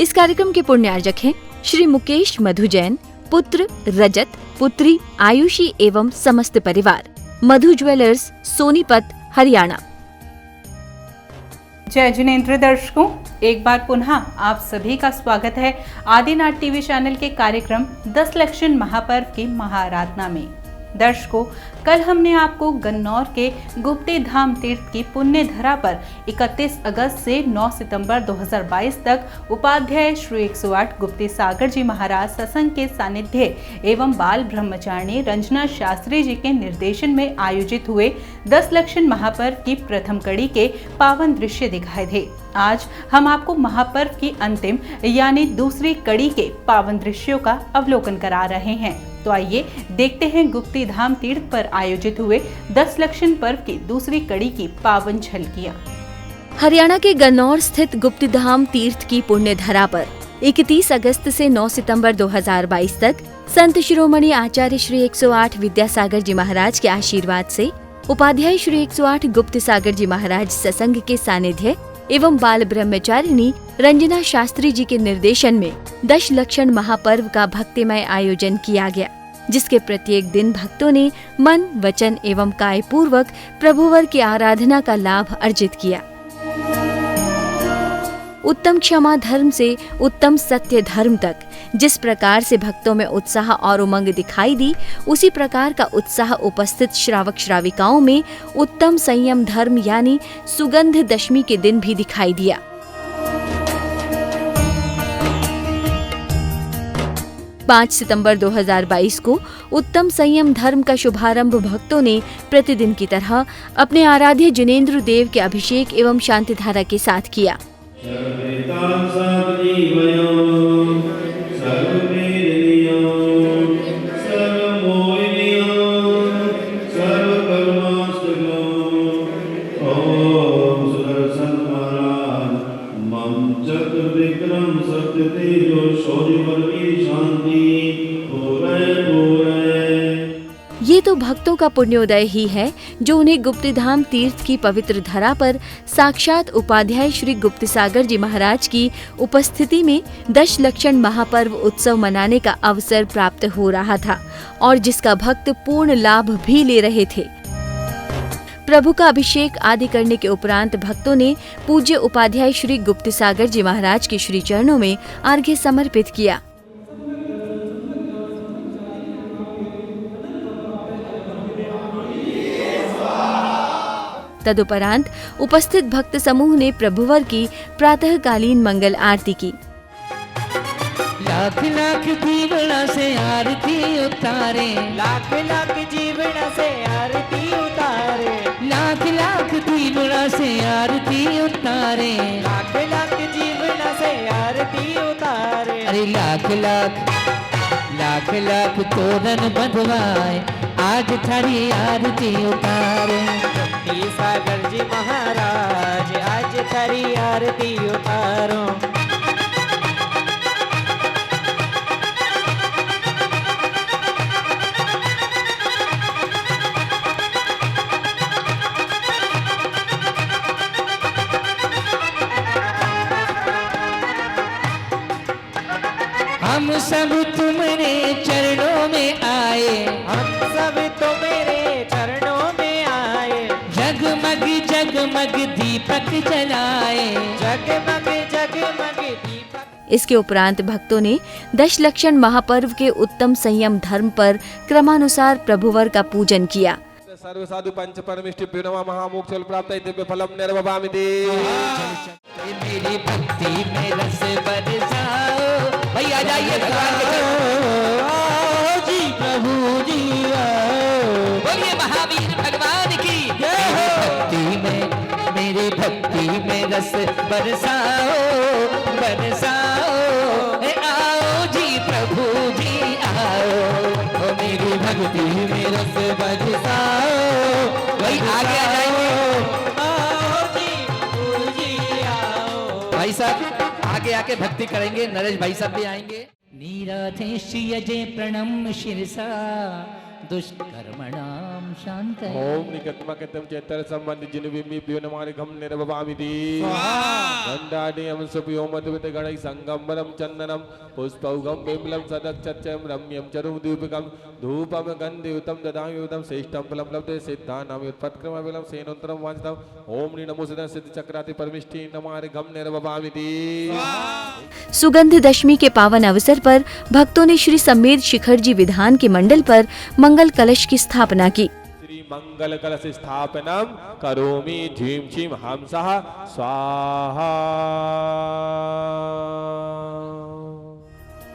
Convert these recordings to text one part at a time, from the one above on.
इस कार्यक्रम के पुण्यार्जक हैं श्री मुकेश मधु जैन, पुत्र रजत, पुत्री आयुषी एवं समस्त परिवार, मधु ज्वेलर्स, सोनीपत, हरियाणा। जय जिनेंद्र दर्शकों, एक बार पुनः आप सभी का स्वागत है आदिनाथ टीवी चैनल के कार्यक्रम 10 लक्षण महापर्व की महाआराधना में। दर्शकों, कल हमने आपको गन्नौर के गुप्ती धाम तीर्थ की पुण्य धरा पर 31 अगस्त से 9 सितंबर 2022 तक उपाध्याय श्री 108 गुप्ती सागर जी महाराज सत्संग के सानिध्य एवं बाल ब्रह्मचारिणी रंजना शास्त्री जी के निर्देशन में आयोजित हुए 10 लक्षण महापर्व की प्रथम कड़ी के पावन दृश्य दिखाए थे। आज हम आपको महापर्व की अंतिम यानी दूसरी कड़ी के पावन दृश्यों का अवलोकन करा रहे हैं। तो आइए देखते हैं गुप्ती धाम तीर्थ पर आयोजित हुए 10 लक्षण पर्व की दूसरी कड़ी की पावन झलकियां। हरियाणा के गन्नौर स्थित गुप्ती धाम तीर्थ की पुण्य धरा पर 31 अगस्त से 9 सितंबर 2022 तक संत शिरोमणि आचार्य श्री 108 विद्यासागर जी महाराज के आशीर्वाद से उपाध्याय श्री 108 गुप्ती सागर जी महाराज सत्संग के सानिध्य एवं बाल ब्रह्मचारिणी रंजना शास्त्री जी के निर्देशन में 10 लक्षण महापर्व का भक्तिमय आयोजन किया गया, जिसके प्रत्येक दिन भक्तों ने मन, वचन एवं काय पूर्वक प्रभुवर की आराधना का लाभ अर्जित किया। उत्तम क्षमा धर्म से उत्तम सत्य धर्म तक जिस प्रकार से भक्तों में उत्साह और उमंग दिखाई दी, उसी प्रकार का उत्साह उपस्थित श्रावक श्राविकाओं में उत्तम संयम धर्म यानी सुगंध दशमी के दिन भी दिखाई दिया। पाँच सितंबर 2022 को उत्तम संयम धर्म का शुभारंभ भक्तों ने प्रतिदिन की तरह अपने आराध्य जिनेंद्र देव के अभिषेक एवं शांति धारा के साथ किया। ये तो भक्तों का पुण्योदय ही है जो उन्हें गुप्ती धाम तीर्थ की पवित्र धरा पर साक्षात उपाध्याय श्री गुप्ती सागर जी महाराज की उपस्थिति में 10 लक्षण महापर्व उत्सव मनाने का अवसर प्राप्त हो रहा था और जिसका भक्त पूर्ण लाभ भी ले रहे थे। प्रभु का अभिषेक आदि करने के उपरांत भक्तों ने पूज्य उपाध्याय श्री गुप्ती सागर जी महाराज के श्री चरणों में अर्घ्य समर्पित किया। तदुपरांत उपस्थित भक्त समूह ने प्रभुवर की प्रातःकालीन मंगल आरती की। लाख लाख जीवना से आरती उतारे, लाख लाख जीवना से आरती उतारे, लाख लाख जीवना से आरती उतारे, लाख लाख जीवना से आरती उतारे। अरे लाख लाख तोरण बंधवाए, आज थारी आरती उतारे। गुप्ती सागर जी महाराज आज थारी आरती उतारो। हम सब तुम्हारे चरणों में आए, हम सब तुम्हारे चरणों में आए। जगमग जगमग दीपक जलाए, जगमग जगमग दीपक। इसके उपरांत भक्तों ने 10 लक्षण महापर्व के उत्तम संयम धर्म पर क्रमानुसार प्रभुवर का पूजन किया। सर्व साधु पंच परमिष्टि महामोक्ष प्राप्त दिव्य फलम निर्वभामि दे। मेरी भक्ति में रस बरसाओ, भाई आ जाइए भगवान के चरणों जी, प्रभु जी बोलिए महावीर भगवान की मेरी भक्ति में रस बरसाओ बरसाओ। आओ जी प्रभु जी आओ, मेरी भक्ति में रस बरसाओ। भाई आगे आ जाइए, आओ जी प्रभु जी आओ। भाई साहब आगे आके भक्ति करेंगे, नरेश भाई साहब भी आएंगे। नीराधेश यजे प्रणम शिरसा दुष्कर्मणाम शांतये ओम निकटमकटम चेतर संबंधि जिनविम्मिभ्यो नमार्घं निर्ववामिति गंडाडीयं सुप्यो मधुवित गणैः संगम्बरं चन्दनं पुष्पौघं बिम्बलं सदक्षच्चयं रम्यं चरुदीपिकं धूपं गन्धयुतं ददायुतं श्रेष्ठं फलं लभते सिद्धानां युत्पत्क्रमविलं सेनोत्तरं वाञ्छितं ओम नमो सिद्ध सिद्धिचक्राति परमिष्टि नमार्घं निर्ववामिति। सुगंध दशमी के पावन अवसर पर भक्तों ने श्री समेत शिखर जी विधान के मंडल पर मंगल कलश की स्थापना की। श्री मंगल कलश स्थापनम करोमि झीम झीम हमसः स्वाहा।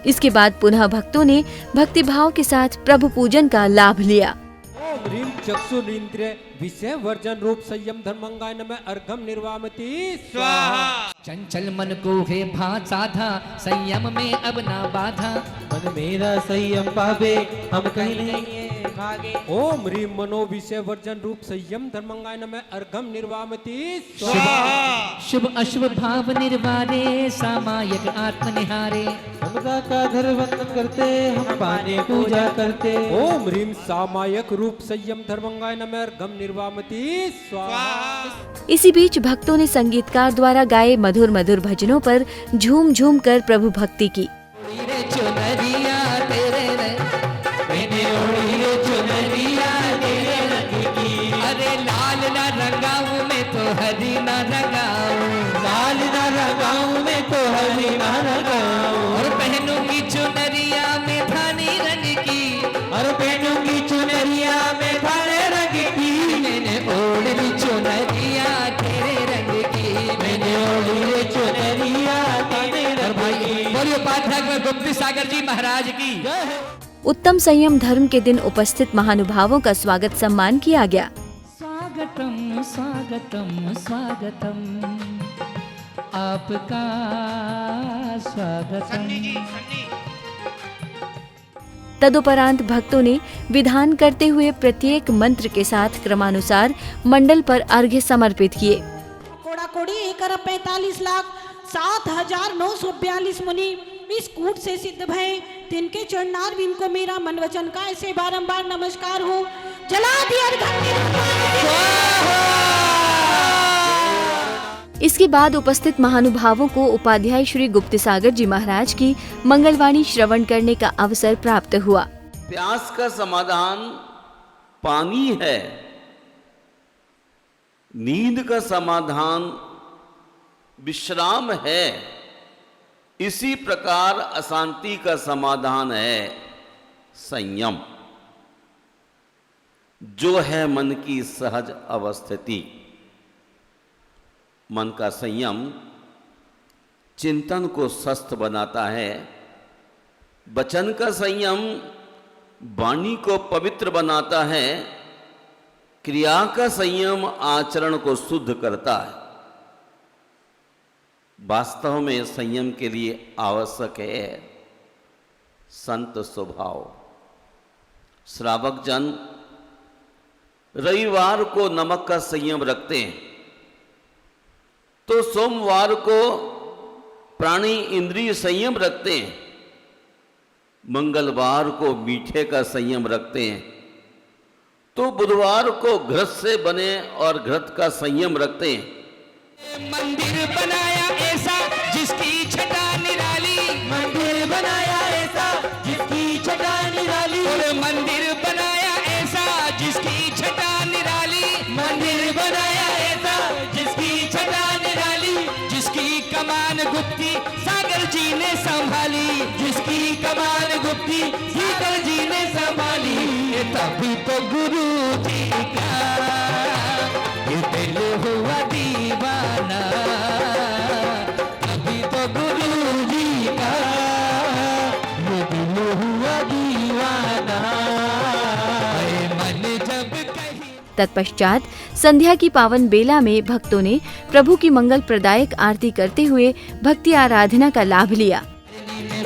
इसके बाद पुनः भक्तों ने भक्तिभाव के साथ प्रभु पूजन का लाभ लिया। ओम ह्रीं चक्षुरिंद्रिय विषय वर्जन रूप संयम धर्मंगाय नमः अर्घम निर्वामति स्वाहा। चंचल मन को है भात साधा संयम में अब ना बाधा मन मेरा संयम पावे हम कहीं नहीं भागे। ओम ह्रीं मनो विषय वर्जन रूप संयम धर्मंगाय नमः अर्घम निर्वामति स्वाहा। शुभ अशुभ भाव निर्वारे सामायिक आत्मनिहारे समता का धर्मवंदन करते हम पाने पूजा करते। ओम ह्रीं सामायिक रूप संयम धर्मंगाय नमः अर्घम निर्वामति स्वाहा। इसी बीच भक्तों ने संगीतकार द्वारा गाए मधुर मधुर भजनों पर झूम झूम कर प्रभु भक्ति की। रे चुनरिया तेरे रंग मैंने ओढ़ी रे चुनरिया तेरे रंग की अरे लाल ना रंगाऊं मैं तो हरी ना रंगाऊं लाल ना रंगाऊं मैं तो हरी ना रंगाऊं और पहनूंगी चुनरिया में धानी रंग की और पहनूंगी चुनरिया में धाने रंग की मैंने ओढ़ी चुनरिया तेरे रंग की मैंने ओढ़ी रे चुनरिया तेरे रंग की। बोलिए पाठक गुप्त सागर जी महाराज की। उत्तम संयम धर्म के दिन उपस्थित महानुभावों का स्वागत सम्मान किया गया। स्वागतम स्वागतम स्वागतम आपका स्वागतम। तदुपरांत भक्तों ने विधान करते हुए प्रत्येक मंत्र के साथ क्रमानुसार मंडल पर अर्घ्य समर्पित किए। कोड़ा कोड़ी 1,45,07,942 मुनि इस कूट से सिद्ध भय तिनके चरणार बिन को मेरा मन वचन का ऐसे बारंबार नमस्कार हो। जला दिया इसके बाद उपस्थित महानुभावों को उपाध्याय श्री गुप्त सागर जी महाराज की मंगलवाणी श्रवण करने का अवसर प्राप्त हुआ। प्यास का समाधान पानी है, नींद का समाधान विश्राम है, इसी प्रकार अशांति का समाधान है संयम, जो है मन की सहज अवस्थिति। मन का संयम चिंतन को स्वस्थ बनाता है, वचन का संयम वाणी को पवित्र बनाता है, क्रिया का संयम आचरण को शुद्ध करता है। वास्तव में संयम के लिए आवश्यक है संत स्वभाव। श्रावक जन रविवार को नमक का संयम रखते हैं तो सोमवार को प्राणी इंद्रिय संयम रखते हैं, मंगलवार को मीठे का संयम रखते हैं, तो बुधवार को घृत से बने और घृत का संयम रखते हैं। मंदिर बनाया ऐसा जिसकी छटा निराली, मंदिर बनाया ऐसा जिसकी छटा निराली, और मंदिर बनाया ऐसा जिसकी छटा निराली, मंदिर बनाया ऐसा जिसकी छटा निराली, जिसकी कमान गुप्ती सागर जी ने संभाली, जिसकी कमान गुप्ती सागर जी ने संभाली। तभी तो गुरु जी का ये दिल हुआ दीवाना, तभी तो गुरु जी का ये दिल हुआ दीवाना। मन जब कहीं तत्पश्चात संध्या की पावन बेला में भक्तों ने प्रभु की मंगल प्रदायक आरती करते हुए भक्ति आराधना का लाभ लिया।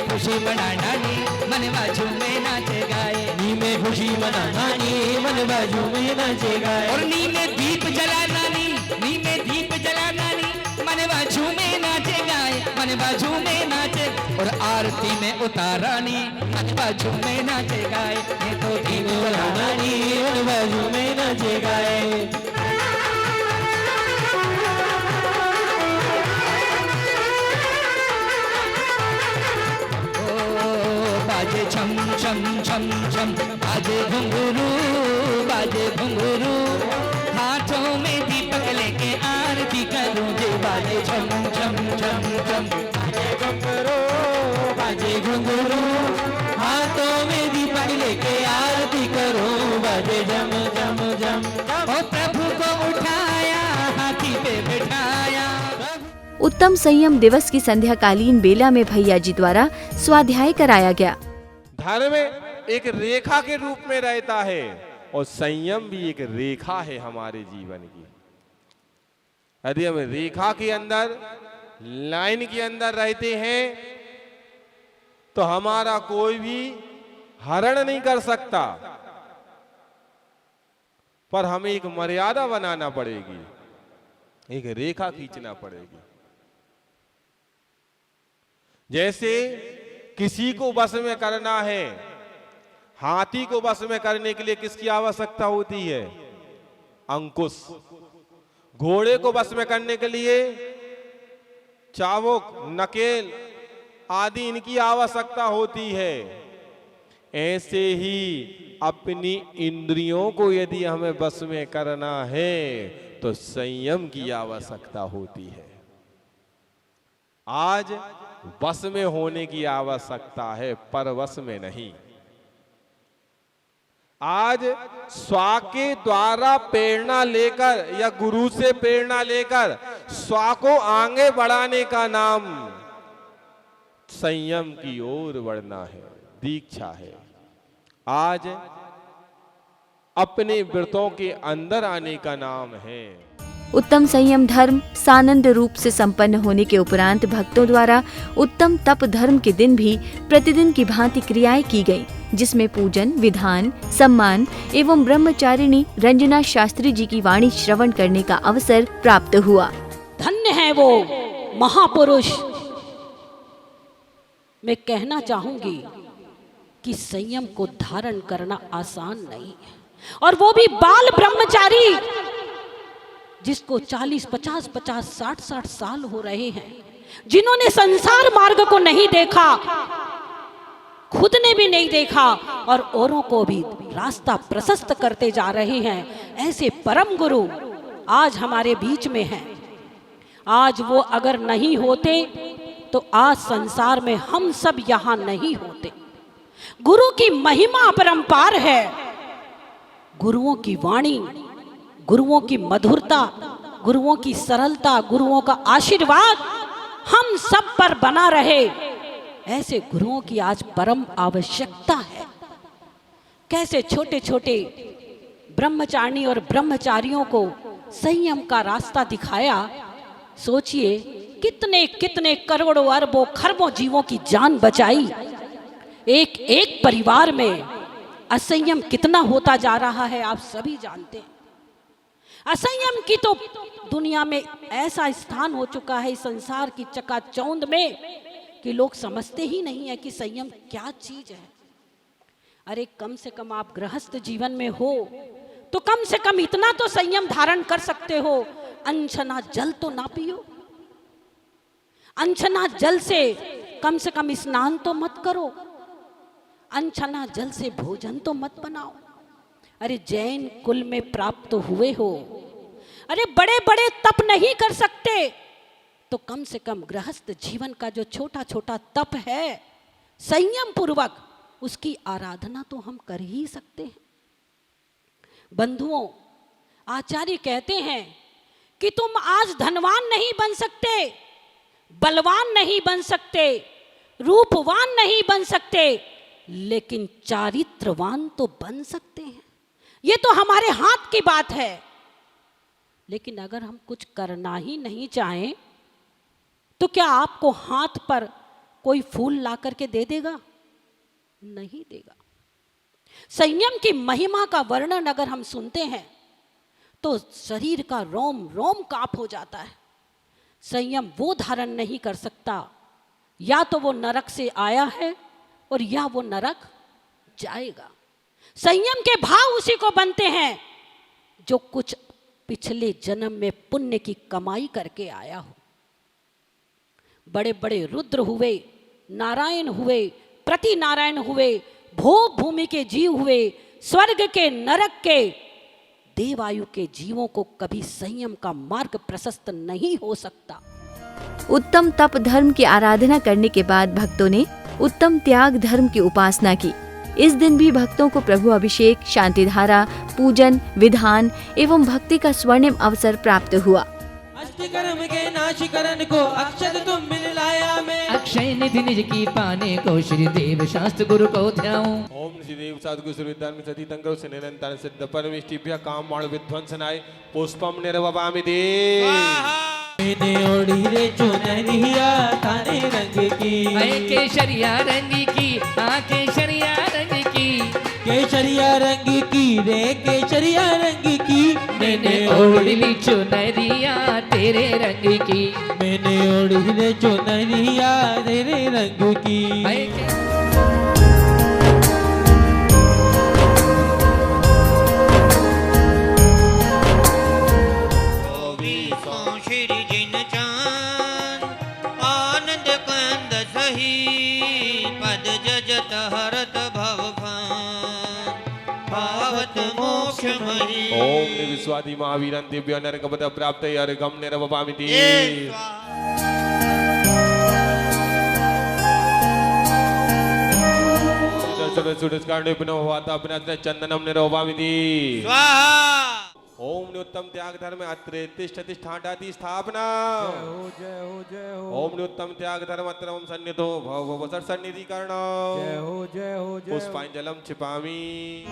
खुशी मनाना नी मन बाजू में नाचे गाए, नी में खुशी मनाना नी मन बाजू में नाचे गाए, और नी में दीप जलाना नी, नी में दीप जलाना नी मन बाजू में नाचे गाए, मन बाजू में नाचे, और आरती आरती में उतारानी आज बाजू में नाचे गाए ये तो दीन रानी बाजू में नाचे गाए। बाजे छम छम छम छम बाजे घुंघरू हाथों में दीपक लेके आरती करूं जे बाजे छम छम छम छम बाजे घुंघरू हाथों में दीपक लेके आरती करूं बाजे झम झम झम। ओ प्रभु को उठाया हाथी पे बिठाया। उत्तम संयम दिवस की संध्याकालीन बेला में भैया जी द्वारा स्वाध्याय कराया गया। धर्म एक रेखा के रूप में रहता है और संयम भी एक रेखा है हमारे जीवन की। यदि हम रेखा के अंदर, लाइन के अंदर रहते हैं तो हमारा कोई भी हरण नहीं कर सकता, पर हमें एक मर्यादा बनाना पड़ेगी, एक रेखा खींचना पड़ेगी। जैसे किसी को वश में करना है, हाथी को वश में करने के लिए किसकी आवश्यकता होती है? अंकुश। घोड़े को वश में करने के लिए चाबुक, नकेल आदि इनकी आवश्यकता होती है। ऐसे ही अपनी इंद्रियों को यदि हमें वश में करना है तो संयम की आवश्यकता होती है। आज वश में होने की आवश्यकता है, पर वश में नहीं। आज स्वा के द्वारा प्रेरणा लेकर या गुरु से प्रेरणा लेकर स्वा को आगे बढ़ाने का नाम संयम की ओर बढ़ना है, दीक्षा है। आज अपने व्रतों के अंदर आने का नाम है। उत्तम संयम धर्म सानंद रूप से संपन्न होने के उपरांत भक्तों द्वारा उत्तम तप धर्म के दिन भी प्रतिदिन की भांति क्रियाएं की गयी, जिसमें पूजन, विधान, सम्मान एवं ब्रह्मचारिणी रंजना शास्त्री जी की वाणी श्रवण करने का अवसर प्राप्त हुआ। धन्य है वो महापुरुष। मैं कहना चाहूंगी कि संयम को धारण करना आसान नहीं है, और वो भी बाल ब्रह्मचारी जिसको 40, 50, 50, 60, 60 साल हो रहे हैं, जिन्होंने संसार मार्ग को नहीं देखा, खुद ने भी नहीं देखा और औरों को भी रास्ता प्रशस्त करते जा रहे हैं। ऐसे परम गुरु आज हमारे बीच में हैं। आज वो अगर नहीं होते तो आज संसार में हम सब यहां नहीं होते। गुरु की महिमा अपरंपार है। गुरुओं की वाणी, गुरुओं की मधुरता, गुरुओं की सरलता, गुरुओं का आशीर्वाद हम सब पर बना रहे। ऐसे गुरुओं की आज परम आवश्यकता है। कैसे छोटे छोटे ब्रह्मचारिणी और ब्रह्मचारियों को संयम का रास्ता दिखाया। सोचिए कितने कितने करोड़ों अरबों खरबों जीवों की जान बचाई। एक एक परिवार में असंयम कितना होता जा रहा है आप सभी जानते हैं। असंयम की तो दुनिया में ऐसा स्थान हो चुका है इस संसार की चकाचौंध में कि लोग समझते ही नहीं है कि संयम क्या चीज है। अरे कम से कम आप गृहस्थ जीवन में हो तो कम से कम इतना तो संयम धारण कर सकते हो। अनछना जल तो ना पियो, अनछना जल से कम स्नान तो मत करो, अनछना जल से भोजन तो मत बनाओ। अरे जैन कुल में प्राप्त हुए हो, अरे बड़े बड़े तप नहीं कर सकते तो कम से कम गृहस्थ जीवन का जो छोटा छोटा तप है संयम पूर्वक उसकी आराधना तो हम कर ही सकते हैं। बंधुओं, आचार्य कहते हैं कि तुम आज धनवान नहीं बन सकते, बलवान नहीं बन सकते, रूपवान नहीं बन सकते, लेकिन चारित्रवान तो बन सकते हैं। ये तो हमारे हाथ की बात है। लेकिन अगर हम कुछ करना ही नहीं चाहें तो क्या आपको हाथ पर कोई फूल ला करके दे देगा? नहीं देगा। संयम की महिमा का वर्णन अगर हम सुनते हैं तो शरीर का रोम रोम कांप हो जाता है। संयम वो धारण नहीं कर सकता या तो वो नरक से आया है और या वो नरक जाएगा। संयम के भाव उसी को बनते हैं जो कुछ पिछले जन्म में पुण्य की कमाई करके आया हो। बड़े बड़े रुद्र हुए, नारायण हुए, प्रति नारायण हुए, भोग भूमि के जीव हुए, स्वर्ग के नरक के देवायु के जीवों को कभी संयम का मार्ग प्रशस्त नहीं हो सकता। उत्तम तप धर्म की आराधना करने के बाद भक्तों ने उत्तम त्याग धर्म की उपासना की। इस दिन भी भक्तों को प्रभु अभिषेक, शांति धारा, पूजन, विधान एवं भक्ति का स्वर्णिम अवसर प्राप्त हुआ। कर्म के नाशीकरण को अक्षत तुम मिल लाया मैं, अक्षय निधि निज की पाने को श्री देव शास्त्र गुरु को ध्याऊं। ओम श्री देव सद्गुरु श्री विद्वान सती तंग्रव से निरंतर सिद्ध परमेष्टिभ्य काम माण विध्वंसनाय पुष्पम निर्ववामि दे। मैंने ओढ़ी रे चुनरिया काले रंग की, केसरिया रंग की, केसरिया रंग की, केसरिया रंग की रे केसरिया रंग की। मैंने ओढ़ी चुनरिया तेरे रंग की, मैंने ओढ़ी रे चुनरिया तेरे रंग की। ओम निविस्वादी महावीरं दिव्य नरकपद प्राप्त अर्घम निर्वपामि ते। चंदनम निर्वपामि ते। ओम निउत्तम त्याग धर्म अत्रे तिष्ठति स्थाटाति स्थापना। ओम निउत्तम त्याग धर्म अत्र ओम सन्निधो भव भव सन्निधि कर्ण। पुष्पांजलम क्षिपामि।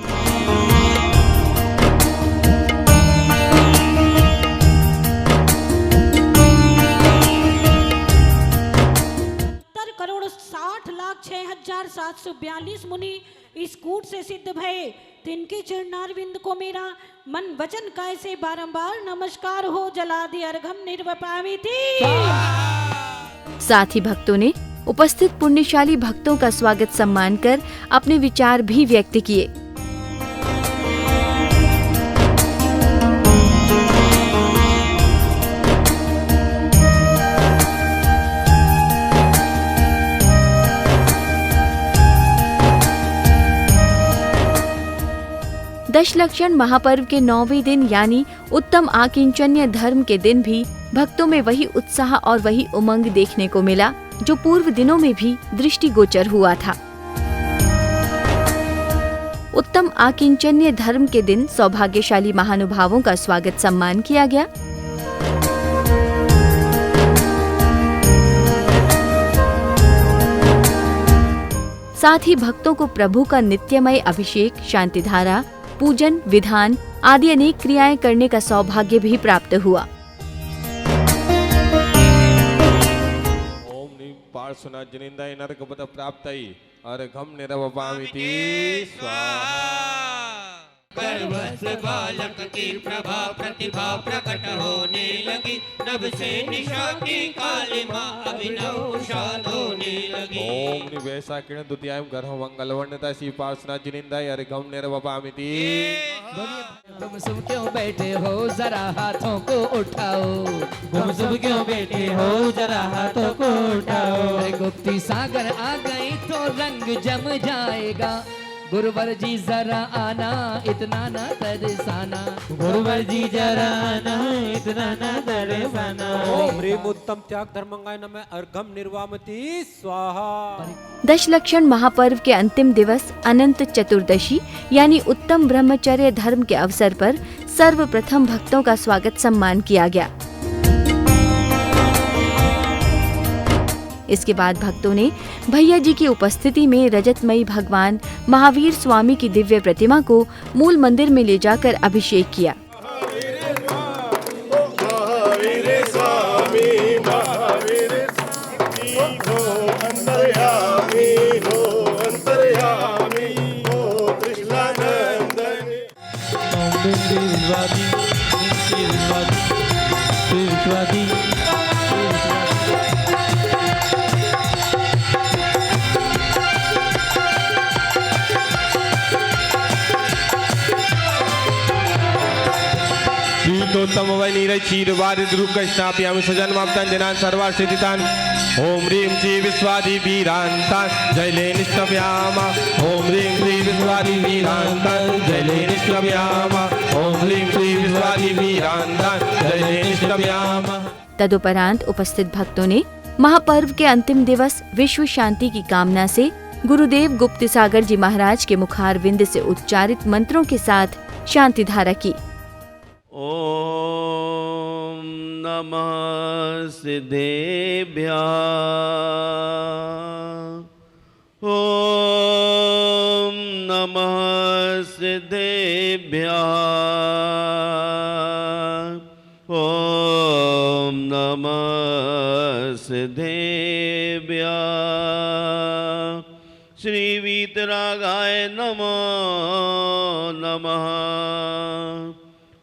करोड़ 60,06,742 मुनि इस कूट से सिद्ध भये। तिनके चरणारविंद को मेरा मन वचन काय से बारंबार नमस्कार हो। जलादि अर्घम निर्वपामि थी। साथ ही भक्तों ने उपस्थित पुण्यशाली भक्तों का स्वागत सम्मान कर अपने विचार भी व्यक्त किए। दशलक्षण महापर्व के 9वें दिन यानी उत्तम आकिंचन्य धर्म के दिन भी भक्तों में वही उत्साह और वही उमंग देखने को मिला जो पूर्व दिनों में भी दृष्टिगोचर हुआ था। उत्तम आकिंचन्य धर्म के दिन सौभाग्यशाली महानुभावों का स्वागत सम्मान किया गया। साथ ही भक्तों को प्रभु का नित्यमय अभिषेक, शांति धारा, पूजन, विधान आदि अनेक क्रियाएं करने का सौभाग्य भी प्राप्त हुआ। ओम नीम पार्श्वनाथ जनिंदाय नरकपद प्राप्तये अर्घम निर्वपामि ते स्वाहा। गर्भस्थ बालक की प्रभा प्रतिभा प्रकट होने लगी, नभ से निशा की कालिमा अभिनव उषाद होने लगी। ओम निवेशा किरण द्वितीयाम गर्भ मंगलवर्णता श्री पार्श्वनाथ जनिंदाय अर्घम निर्वपामि ते। तुम सब क्यों बैठे हो जरा हाथों को उठाओ। तुम सब क्यों बैठे हो जरा हाथों को उठाओ। अरे गुप्ती सागर आ गई तो रंग जम जाएगा। गुरुवर जी जरा आना इतना ना तरसाना। गुरुवर जी जरा आना इतना ना तरसाना। ओम ह्रीम उत्तम त्याग धर्मंगाय नमः अर्घम निर्वामति स्वाहा। दशलक्षण महापर्व के अंतिम दिवस अनंत चतुर्दशी यानी उत्तम ब्रह्मचर्य धर्म के अवसर पर सर्वप्रथम भक्तों का स्वागत सम्मान किया गया। इसके बाद भक्तों ने भैया जी की उपस्थिति में रजतमयी भगवान महावीर स्वामी की दिव्य प्रतिमा को मूल मंदिर में ले जाकर अभिषेक किया। शीतोत्तम वनीर क्षीर वारिद रूप स्नापयामि सजन्माप्तान जनान सर्वार सिद्धितान ओम ह्रीं श्री विश्वादि वीरांतान जयले निष्ठव्यामा ओम ह्रीं श्री विश्वादि वीरांतान जयले निष्ठव्यामा ओम ह्रीं श्री विश्वादि वीरांतान जयले निष्ठव्यामा। तदुपरांत उपस्थित भक्तों ने महापर्व के अंतिम दिवस विश्व शांति की कामना से गुरुदेव गुप्त सागर जी महाराज के मुखारविंद से उच्चारित मंत्रों के साथ शांति धारा की। ओम नमः सिद्धेभ्यः ओम नमः सिद्धेभ्यः ओम नमः सिद्धेभ्यः श्री वीतरागाय नमो नमः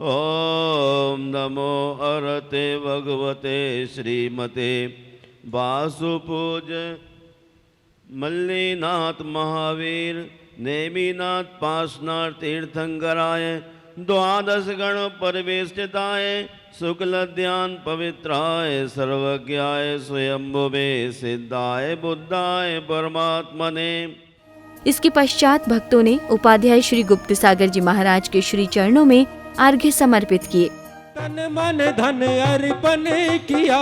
ओम नमो अरते भगवते श्रीमते वासुपूज मल्लीनाथ महावीर नेमिनाथ पार्श्वनाथ तीर्थंकराय द्वादश गण परिवेष्टिताय शुक्ल ध्यान पवित्राय सर्वज्ञाय स्वयंभुवे सिद्धाय बुद्धाय परमात्मने। इसके पश्चात भक्तों ने उपाध्याय श्री गुप्त सागर जी महाराज के श्री चरणों में अर्घ्य समर्पित किए। तन मन धन अर्पण किया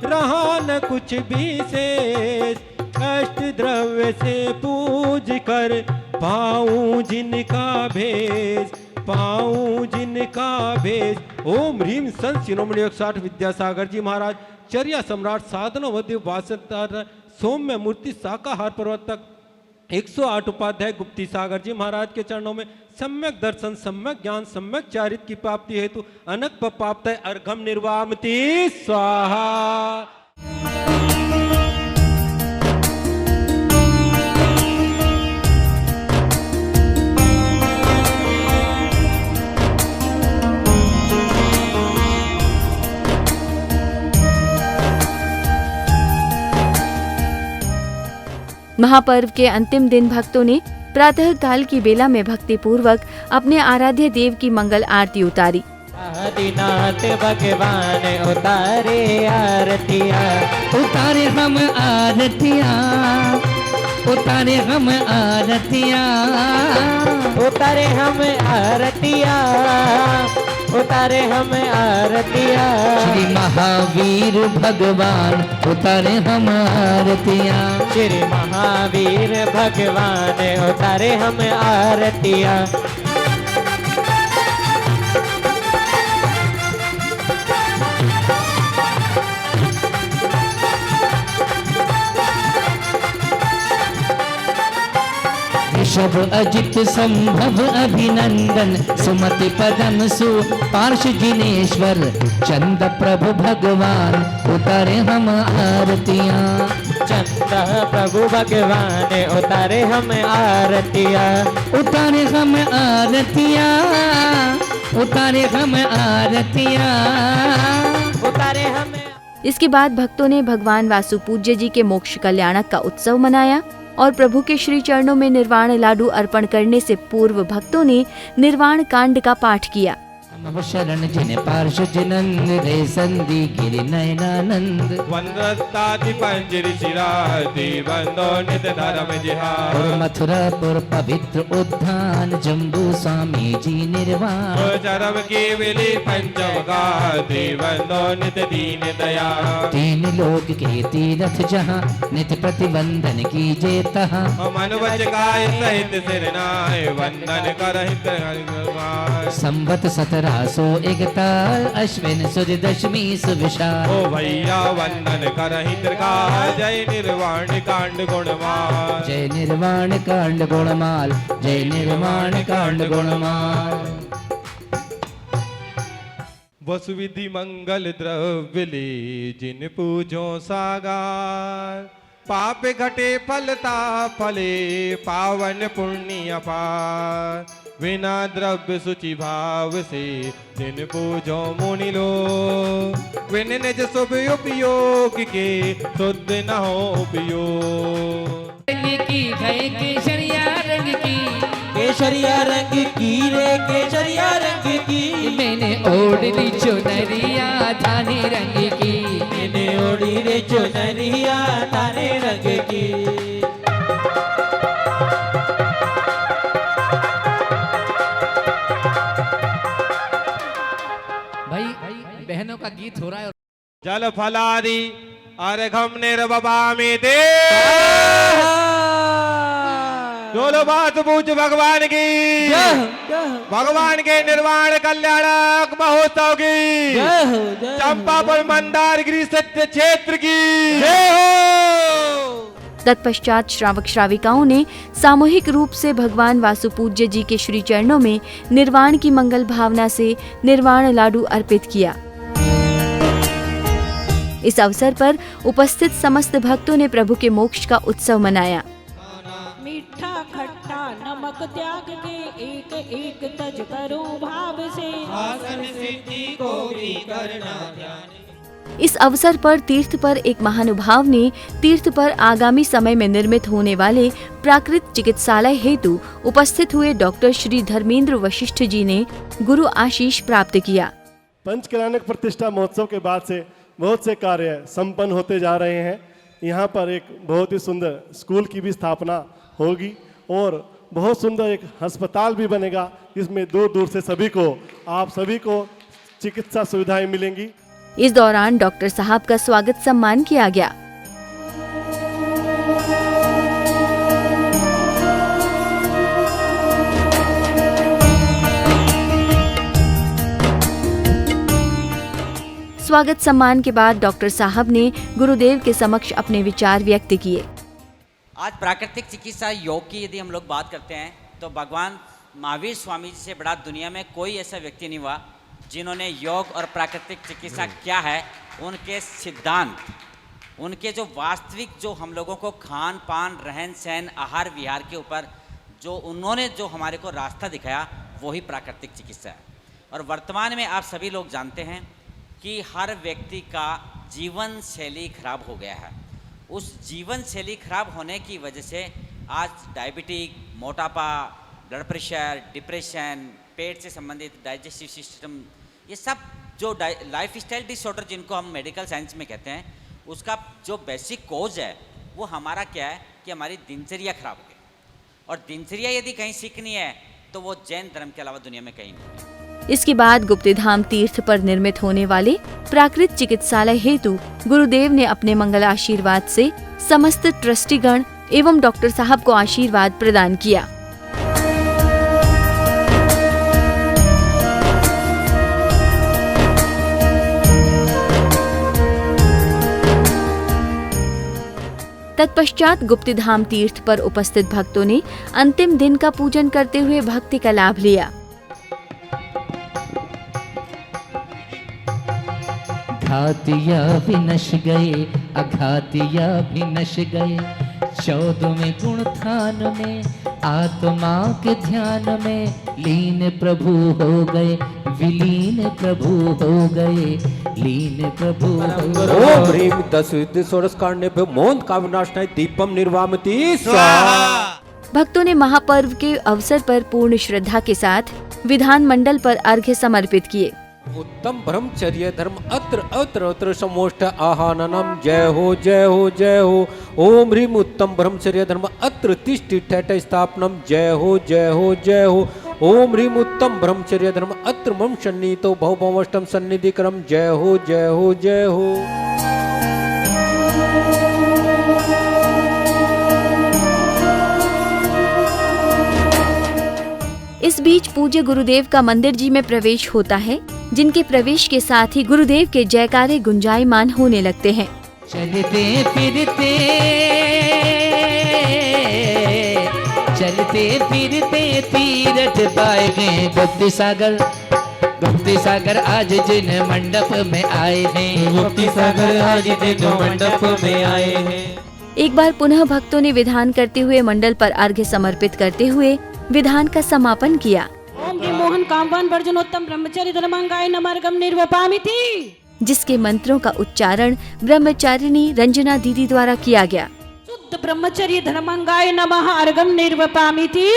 रहा न कुछ भी शेष, अष्ट द्रव्य से पूज कर पाऊं जिनका भेष, पाऊं जिनका भेष। ओम ह्रीं संत शिरोमणि 108 विद्यासागर जी महाराज चर्या सम्राट साधना मध्य वासंतर सौम्य मूर्ति शाकाहार प्रवर्तक 108 उपाध्याय गुप्ती सागर जी महाराज के चरणों में सम्यक दर्शन सम्यक ज्ञान सम्यक चारित्र की प्राप्ति हेतु अनक पाप्त अर्घम निर्वामति स्वाहा। महापर्व के अंतिम दिन भक्तों ने प्रातः काल की बेला में भक्ति पूर्वक अपने आराध्य देव की मंगल आरती उतारी। आदिनाथ भगवान उतारे आरतिया, उतारे हम आरतिया, उतारे हम आरतिया, उतारे हम आरतिया, उतारे हम आरतिया। श्री महावीर भगवान उतारे हम आरतिया, श्री महावीर भगवान उतारे हम आरतिया। ऋषभ अजित संभव अभिनंदन सुमति पदम सु पार्श जिनेश्वर चंद प्रभु भगवान उतारे हम आरतिया, चंद प्रभु भगवान उतारे हम आरतिया, उतारे हम आरतिया, उतारे हम आरतिया, उतारे हम। इसके बाद भक्तों ने भगवान वासुपूज्य जी के मोक्ष कल्याणक का उत्सव मनाया और प्रभु के श्री चरणों में निर्वाण लाडू अर्पण करने से पूर्व भक्तों ने निर्वाण कांड का पाठ किया। नमः शरण जिन पार्श्व जिनंद रे संधि गिरि नयनानंद वंदताति पंजरि शिराति वंदो नित धर्म जिहार और मथुरापुर पवित्र उद्यान जम्बू स्वामी जी निर्वाण चरम की विली पंचम गाति वंदो नित दीन दया तीन लोक के तीरथ जहाँ नित प्रतिबंधन कीजे तहाँ मन वच काय सहित सिर नाय वंदन करहित संवत 1701 अश्विन सुद दशमी सुविशाल ओ भैया वंदन करहि त्रिकाल जय निर्वाण कांड गुणमाल जय निर्वाण कांड गुणमाल जय निर्वाण कांड गुणमाल। वसुविधि मंगल द्रव्य ले जिन पूजो सागार पाप घटे फलता फले पावन पुण्य अपार बिना द्रव्य सुचि भाव से जिन पूजो मुनि लो विन निज शुभ उपयोग के शुद्ध न हो उपयोग की जय केसरिया रंग की केसरिया रंग की रे केसरिया रंग की। मैंने ओढ़ी चुनरिया धानी रंग की। मैंने ओढ़ी रे चुनरिया तारे रंग की। भाई बहनों का गीत हो रहा है। जल फलादि अर्घम निर्वपामि ते। बोलो बात पूछ भगवान की, भगवान के निर्वाण कल्याणक महोत्सव की, चंपापुर मंदारगिरी सत्य क्षेत्र की। तत्पश्चात श्रावक श्राविकाओं ने सामूहिक रूप से भगवान वासुपूज्य जी के श्री चरणों में निर्वाण की मंगल भावना से निर्वाण लाडू अर्पित किया। इस अवसर पर उपस्थित समस्त भक्तों ने प्रभु के मोक्ष का उत्सव मनाया। मीठा खट्टा नमक त्याग के एक एक तज करो भाव से। आसन सिद्धि को भी करना ध्यान। इस अवसर पर तीर्थ पर एक महानुभाव ने तीर्थ पर आगामी समय में निर्मित होने वाले प्राकृत चिकित्सालय हेतु उपस्थित हुए डॉक्टर श्री धर्मेंद्र वशिष्ठ जी ने गुरु आशीष प्राप्त किया। पंचकल्याणक प्रतिष्ठा महोत्सव के बाद से बहुत से कार्य संपन्न होते जा रहे हैं। यहाँ पर एक बहुत ही सुंदर स्कूल की भी स्थापना होगी और बहुत सुंदर एक अस्पताल भी बनेगा, जिसमें दूर दूर से आप सभी को चिकित्सा सुविधाएं मिलेंगी। इस दौरान डॉक्टर साहब का स्वागत सम्मान किया गया। स्वागत सम्मान के बाद डॉक्टर साहब ने गुरुदेव के समक्ष अपने विचार व्यक्त किए। आज प्राकृतिक चिकित्सा योग की यदि हम लोग बात करते हैं तो भगवान महावीर स्वामी जी से बड़ा दुनिया में कोई ऐसा व्यक्ति नहीं हुआ जिन्होंने योग और प्राकृतिक चिकित्सा क्या है, उनके सिद्धांत, उनके जो वास्तविक जो हम लोगों को खान पान रहन सहन आहार विहार के ऊपर जो उन्होंने जो हमारे को रास्ता दिखाया, वही प्राकृतिक चिकित्सा है। और वर्तमान में आप सभी लोग जानते हैं कि हर व्यक्ति का जीवन शैली खराब हो गया है। उस जीवन शैली खराब होने की वजह से आज डायबिटीज, मोटापा, ब्लड प्रेशर, डिप्रेशन, पेट से संबंधित डाइजेस्टिव सिस्टम, ये सब जो लाइफ स्टाइल डिसऑर्डर जिनको हम मेडिकल साइंस में कहते हैं, उसका जो बेसिक कोज है वो हमारा क्या है कि हमारी दिनचर्या खराब हो गई। और दिनचर्या यदि कहीं सीखनी है तो वो जैन धर्म के अलावा दुनिया में कहीं नहीं है। इसके बाद गुप्तिधाम तीर्थ पर निर्मित होने वाले प्राकृत चिकित्सालय हेतु गुरुदेव ने अपने मंगल आशीर्वाद से समस्त ट्रस्टीगण एवं डॉक्टर साहब को आशीर्वाद प्रदान किया। तत्पश्चात गुप्तिधाम तीर्थ पर उपस्थित भक्तों ने अंतिम दिन का पूजन करते हुए भक्ति का लाभ लिया। घातिया भी नश गए, अघातिया भी नश गए, 14वें गुण थान में आत्मा के ध्यान में लीन प्रभु हो गए, विलीन प्रभु हो गए, लीन प्रभु हो गए। ओम ह्रीं दशविध षोडशकांडे पे मोंद का विनाशनाय दीपम निर्वामति स्वाहा। भक्तों ने महापर्व के अवसर पर पूर्ण श्रद्धा के साथ विधान मंडल पर अर्घ्य समर्पित किए। उत्तम ब्रह्मचर्य धर्म अत्र अत्र अत्र समोष्ठ आहाननम जय हो जय हो जय हो। ओम ह्रीं उत्तम ब्रह्मचर्य धर्म अत्र तिष्ठित स्थापनम जय हो जय हो जय हो। ओम ह्रीं उत्तम ब्रह्मचर्य धर्म अत्र मम सन्निहितो भव भवष्टम सन्निधि क्रम जय हो जय हो जय हो। इस बीच पूज्य गुरुदेव का मंदिर जी में प्रवेश होता है, जिनके प्रवेश के साथ ही गुरुदेव के जयकारे गुंजायमान होने लगते हैं। चलते फिरते तीरथ पाए गए गुप्ति सागर आज जिन मंडप में आए हैं, गुप्ति सागर आज जिन मंडप में आए हैं। एक बार पुनः भक्तों ने विधान करते हुए मंडल पर अर्घ्य समर्पित करते हुए विधान का समापन किया। ओम ह्रीं मोहन कामवान वर्जनोत्तम ब्रह्मचर्य धर्मांगाय नमर्गम निर्वपामिति, जिसके मंत्रों का उच्चारण ब्रह्मचारिणी रंजना दीदी द्वारा किया गया। शुद्ध ब्रह्मचर्य धर्मांगाय नमः अर्घम निर्वपामिति।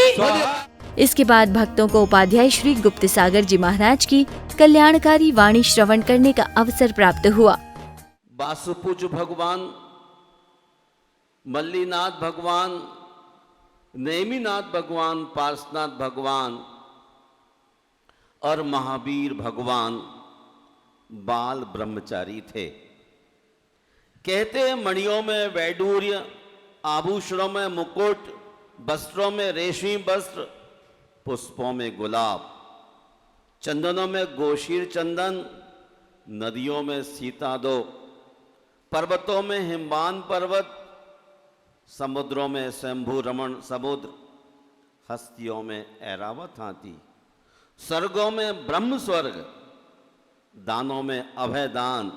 इसके बाद भक्तों को उपाध्याय श्री गुप्त सागर जी महाराज की कल्याणकारी वाणी श्रवण करने का अवसर प्राप्त हुआ। वासुपूज भगवान, मल्लीनाथ भगवान, नेमिनाथ भगवान, पार्श्वनाथ भगवान और महावीर भगवान बाल ब्रह्मचारी थे। कहते मणियों में वैडूर्य, आभूषणों में मुकुट, वस्त्रों में रेशमी वस्त्र, पुष्पों में गुलाब, चंदनों में गोशीर चंदन, नदियों में सीतादो, पर्वतों में हिमवान पर्वत, समुद्रों में शंभु रमण समुद्र, हस्तियों में ऐरावत हाथी, स्वर्गों में ब्रह्म स्वर्ग, दानों में अभय दान,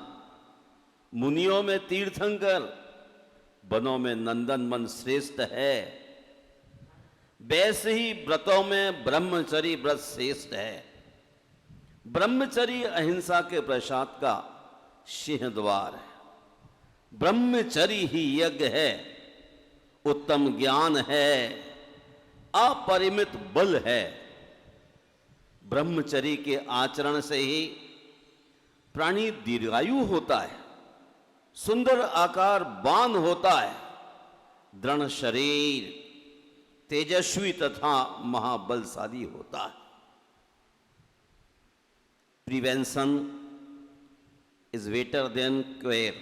मुनियों में तीर्थंकर, वनों में नंदन वन श्रेष्ठ है, वैसे ही व्रतों में ब्रह्मचर्य व्रत श्रेष्ठ है। ब्रह्मचर्य अहिंसा के प्रसाद का सिंह द्वार है, ब्रह्मचर्य ही यज्ञ है, उत्तम ज्ञान है, अपरिमित बल है। ब्रह्मचर्य के आचरण से ही प्राणी दीर्घायु होता है, सुंदर आकार बान होता है, दृढ़ शरीर, तेजस्वी तथा महाबलशाली होता है। Prevention is better than cure.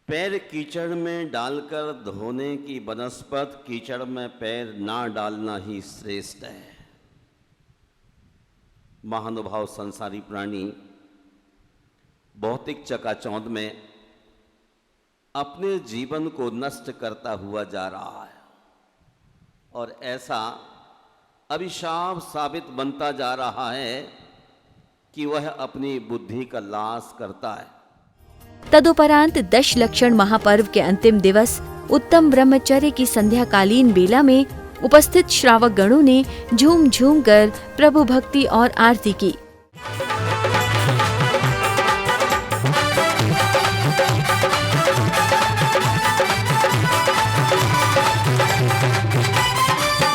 पैर कीचड़ में डालकर धोने की बनस्पत कीचड़ में पैर ना डालना ही श्रेष्ठ है। महानुभाव संसारी प्राणी भौतिक चकाचौंध में अपने जीवन को नष्ट करता हुआ जा रहा है और ऐसा अभिशाप साबित बनता जा रहा है कि वह अपनी बुद्धि का नाश करता है। तदुपरांत दशलक्षण महापर्व के अंतिम दिवस उत्तम ब्रह्मचर्य की संध्याकालीन बेला में उपस्थित श्रावक गणों ने झूम झूम कर प्रभु भक्ति और आरती की।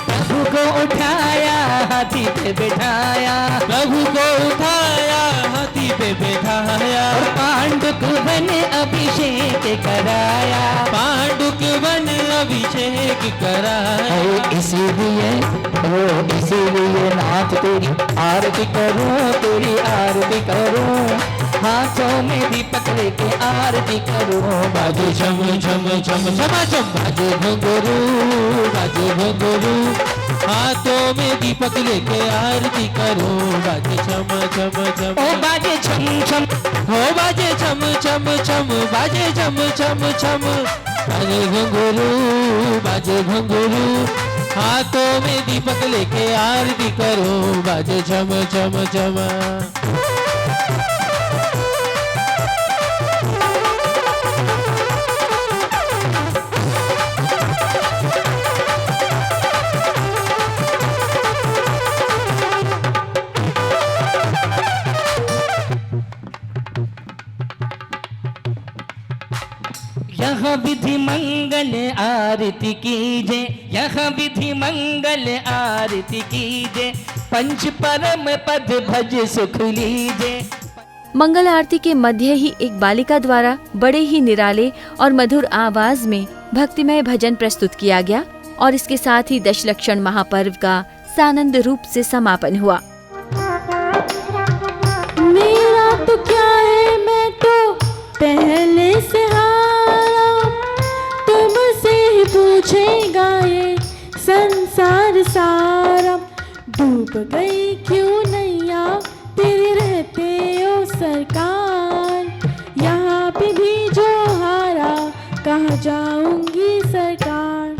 प्रभु को उठाया हाथी पे बिठाया, प्रभु को उठाया हाथी पे बिठाया, और पांडुक वन अभिषेक कराया, पांडुक वन अभिषेक कराया। इसीलिए नाथ तेरी आरती करूं, तेरी आरती करूं, हाथों में दीपक लेके आरती करूं। बाजे झम झम झम झमाझम, बाजे घुंघरू, बाजे घुंघरू, हाथों में दीपक लेके आरती करो। बाजे छम छम छम, ओ बाजे छम छम, हो बाजे छम छम छम, बाजे छम छम छम, बाजे घुंघरू, बाजे घुंघरू, हाथों में दीपक लेके आरती करो। बाजे छम छम छम। यहाँ विधि मंगल आरती कीजे, यहाँ विधि मंगल आरती कीजे, पंच परम पद भज सुख लीजे। मंगल आरती के मध्य ही एक बालिका द्वारा बड़े ही निराले और मधुर आवाज में भक्तिमय भजन प्रस्तुत किया गया और इसके साथ ही दशलक्षण महापर्व का सानंद रूप से समापन हुआ। मेरा तो क्या है, मैं तो पहले से पूछेगा ये संसार सारा, डूब गई क्यों नैया तेरे रहते ओ सरकार, यहाँ पे भी जो हारा कहाँ जाऊंगी सरकार,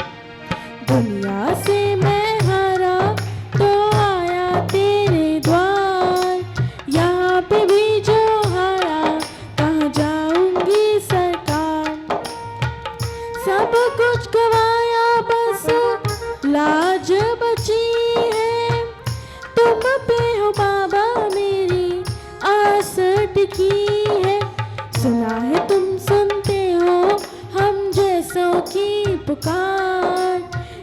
दुनिया से मैं हारा तो आया तेरे द्वार, यहाँ पे भी जो हारा कहाँ जाऊंगी सरकार, सब कुछ गवाया बस लाज बची है, तुम पे हो बाबा मेरी आस टिकी है, सुना है तुम सुनते हो हम जैसों की पुकार,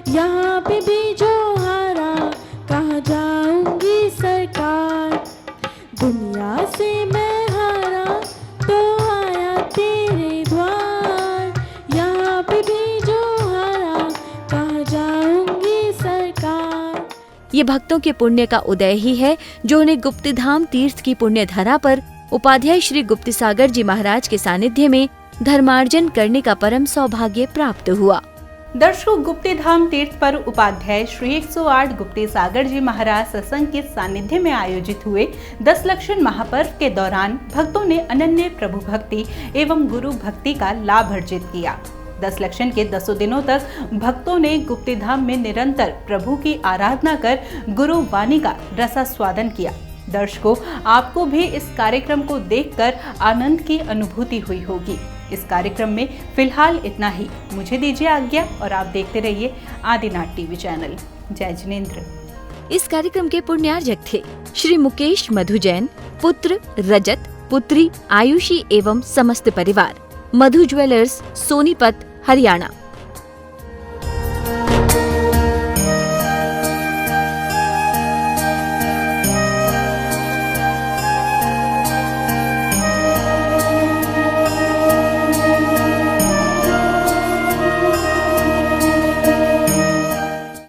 यहाँ पे भी जो दुनिया से मैं हारा तो आया तेरे द्वार। यहाँ पे भी जो हारा कहाँ जाऊंगी सरकार। ये भक्तों के पुण्य का उदय ही है जो उन्हें गुप्तिधाम तीर्थ की पुण्य धरा पर उपाध्याय श्री गुप्तिसागर जी महाराज के सानिध्य में धर्मार्जन करने का परम सौभाग्य प्राप्त हुआ। दर्शकों, गुप्तिधाम तीर्थ पर उपाध्याय श्री 108 गुप्तिसागर जी महाराज सत्संग के सानिध्य में आयोजित हुए 10 लक्षण महापर्व के दौरान भक्तों ने अनन्य प्रभु भक्ति एवं गुरु भक्ति का लाभ अर्जित किया। 10 लक्षण के 10 दिनों तक भक्तों ने गुप्तिधाम में निरंतर प्रभु की आराधना कर गुरु वाणी का रसास्वादन किया। दर्शकों, आपको भी इस कार्यक्रम को देखकर आनंद की अनुभूति हुई होगी। इस कार्यक्रम में फिलहाल इतना ही। मुझे दीजिए आज्ञा और आप देखते रहिए आदिनाथ टीवी चैनल। जय जिनेंद्र। इस कार्यक्रम के पुण्यार्जक थे श्री मुकेश मधु जैन, पुत्र रजत, पुत्री आयुषी एवं समस्त परिवार। मधु ज्वेलर्स, सोनीपत, हरियाणा।